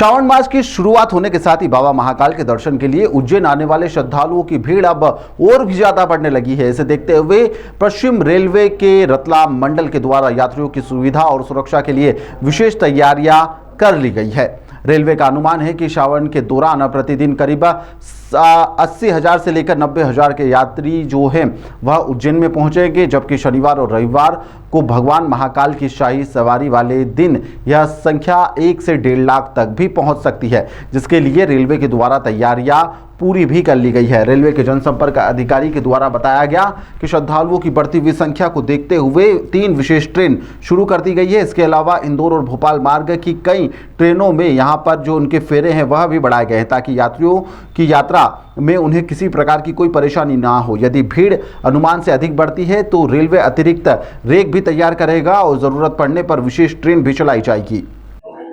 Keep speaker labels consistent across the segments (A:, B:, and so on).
A: श्रावण मास की शुरुआत होने के साथ ही बाबा महाकाल के दर्शन के लिए उज्जैन आने वाले श्रद्धालुओं की भीड़ अब और भी ज्यादा बढ़ने लगी है। इसे देखते हुए पश्चिम रेलवे के रतलाम मंडल के द्वारा यात्रियों की सुविधा और सुरक्षा के लिए विशेष तैयारियां कर ली गई है। रेलवे का अनुमान है कि श्रावण के दौरान प्रतिदिन करीब 80,000 से लेकर 90,000 के यात्री जो हैं वह उज्जैन में पहुंचेंगे, जबकि शनिवार और रविवार को भगवान महाकाल की शाही सवारी वाले दिन यह संख्या 1 से 1.5 लाख तक भी पहुंच सकती है, जिसके लिए रेलवे के द्वारा तैयारियां पूरी भी कर ली गई है। रेलवे के जनसंपर्क अधिकारी के द्वारा बताया गया कि श्रद्धालुओं की बढ़ती हुई संख्या को देखते हुए 3 विशेष ट्रेन शुरू कर दी गई है। इसके अलावा इंदौर और भोपाल मार्ग की कई ट्रेनों में यहां पर जो उनके फेरे हैं वह भी बढ़ाए गए हैं, ताकि यात्रियों की यात्रा में उन्हें किसी प्रकार की कोई परेशानी ना हो। यदि भीड़ अनुमान से अधिक बढ़ती है तो रेलवे अतिरिक्त रेक भी तैयार करेगा और जरूरत पड़ने पर विशेष ट्रेन भी चलाई जाएगी।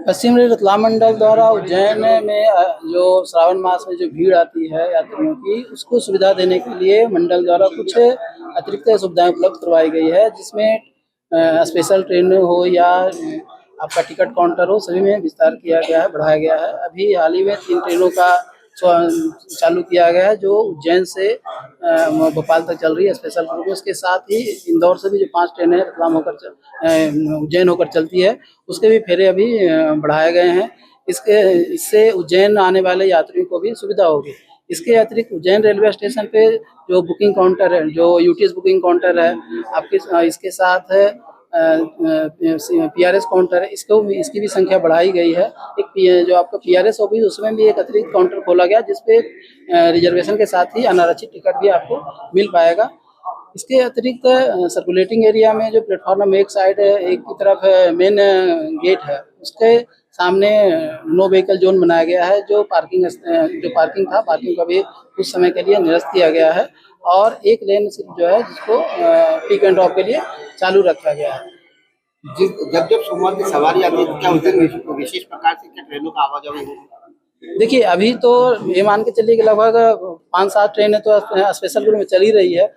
B: पश्चिम रेल रतलाम मंडल द्वारा उज्जैन में जो श्रावण मास में जो भीड़ आती है यात्रियों की, उसको सुविधा देने के लिए मंडल द्वारा कुछ अतिरिक्त सुविधाएं उपलब्ध करवाई गई है, जिसमें स्पेशल ट्रेन हो या आपका टिकट काउंटर हो, सभी में विस्तार किया गया है, बढ़ाया गया है। अभी हाल ही में 3 ट्रेनों का चालू किया गया है जो उज्जैन से भोपाल तक चल रही है स्पेशल रूट में। उसके साथ ही इंदौर से भी जो 5 ट्रेनें रतलाम होकर उज्जैन होकर चलती है, उसके भी फेरे अभी बढ़ाए गए हैं। इससे उज्जैन आने वाले यात्रियों को भी सुविधा होगी। इसके अतिरिक्त उज्जैन रेलवे स्टेशन पे जो बुकिंग काउंटर है, जो यूटीएस बुकिंग काउंटर है आपके, इसके साथ पीआरएस काउंटर है, इसकी भी संख्या बढ़ाई गई है। एक जो आपका पीआरएस ऑफिस, उसमें भी एक अतिरिक्त काउंटर खोला गया, जिसपे रिजर्वेशन के साथ ही अनारक्षित टिकट भी आपको मिल पाएगा। इसके अतिरिक्त सर्कुलेटिंग एरिया में जो प्लेटफॉर्म में एक साइड एक की तरफ मेन गेट है, उसके सामने नो व्हीकल जोन बनाया गया है। जो पार्किंग था, पार्किंग का भी कुछ समय के लिए निरस्त किया गया है और एक लेन सिर्फ जो है जिसको पिक एंड ड्रॉप के लिए चालू रखा गया है।
C: जब सोमवार की सवारी आती है तो क्या उस दिन विशेष प्रकार से क्या ट्रेनों का आवाजाही होगी?
B: देखिए, अभी तो ये मान के चलिए कि लगभग 5-7 ट्रेनें तो स्पेशल रूट में चली रही है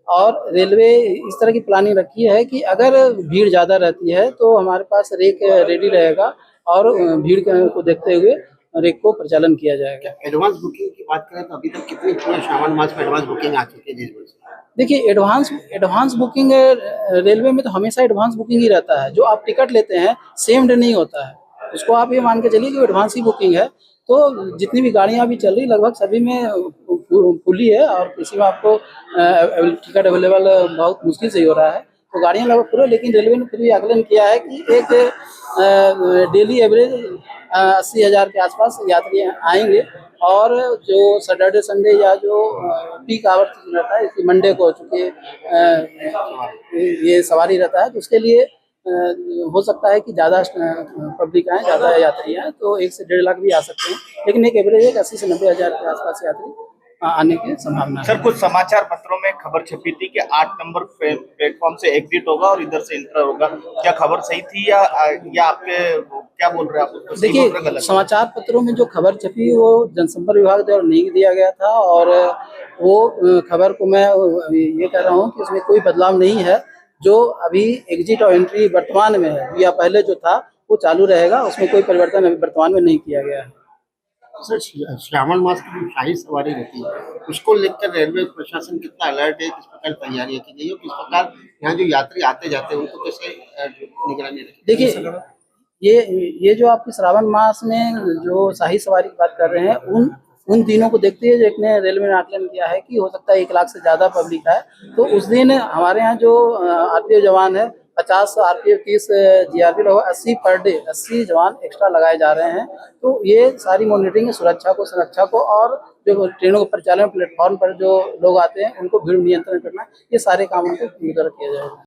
B: और रेलवे इस तरह की प्लानिंग रखी है कि अगर भीड़ ज़्यादा रहती है तो हमारे पास रेक रेडी रहेगा और भीड़ को देखते हुए रेक को प्रचालन किया जाएगा।
C: एडवांस बुकिंग की बात करें तो अभी तक कितनी श्रावण मास में एडवांस बुकिंग आ चुकी है देश भर से?
B: देखिए, एडवांस बुकिंग रेलवे में तो हमेशा एडवांस बुकिंग ही रहता है। जो आप टिकट लेते हैं सेम डे नहीं होता है, उसको आप ये मान के चलिए कि एडवांस ही बुकिंग है। तो जितनी भी गाड़ियां अभी चल रही लगभग सभी में फुली है और किसी में आपको टिकट अवेलेबल बहुत मुश्किल से ही हो रहा है। तो गाड़ियां लगभग पूरे, लेकिन रेलवे ने फिर भी आकलन किया है कि एक डेली एवरेज 80,000 के आसपास यात्री आएंगे और जो सैटरडे संडे या जो पीक आवर रहता है, इसकी मंडे को चूँकि ये सवारी रहता है, तो उसके लिए हो सकता है कि ज़्यादा पब्लिक आए, ज़्यादा यात्री आए, तो 1 से 1.5 लाख भी आ सकते हैं, लेकिन एक एवरेज 80 से 90,000 के आसपास यात्री आने की संभावना है।
D: सर, कुछ समाचार पत्रों में खबर छपी थी कि 8 नंबर प्लेटफॉर्म से एग्जिट होगा और इधर से इंटर होगा। क्या खबर सही थी या आपके क्या बोल रहे हैं आप?
B: देखिए, समाचार पत्रों में जो खबर छपी वो जनसंपर्क विभाग द्वारा नहीं दिया गया था और वो खबर को मैं ये कह रहा हूँ कि उसमें कोई बदलाव नहीं है। जो अभी एग्जिट और एंट्री वर्तमान में है या पहले जो था वो चालू रहेगा, उसमें कोई परिवर्तन अभी वर्तमान में नहीं किया गया है।
C: सर, श्रावण मास की जो शाही सवारी रहती है उसको लेकर रेलवे प्रशासन कितना अलर्ट है, किस प्रकार तैयारियां की गई है, किस प्रकार यहाँ जो यात्री आते जाते हैं उनको कैसे निगरानी रखी?
B: देखिए, ये जो आपकी श्रावण मास में जो शाही सवारी की बात कर रहे हैं, उन दिनों को देखते हुए एक रेलवे ने आकलन किया है कि हो सकता है 1 लाख से ज्यादा पब्लिक है। तो उस दिन हमारे यहाँ जो आरपीएफ जवान है 50 आरपीएफ 30 जीआरपी लोग 80 पर डे 80 जवान एक्स्ट्रा लगाए जा रहे हैं। तो ये सारी मॉनिटरिंग सुरक्षा को और जो ट्रेनों के परिचालन प्लेटफॉर्म पर जो लोग आते हैं उनको भीड़ नियंत्रण करना, ये सारे कामों को पूरी तरह किया जाएगा।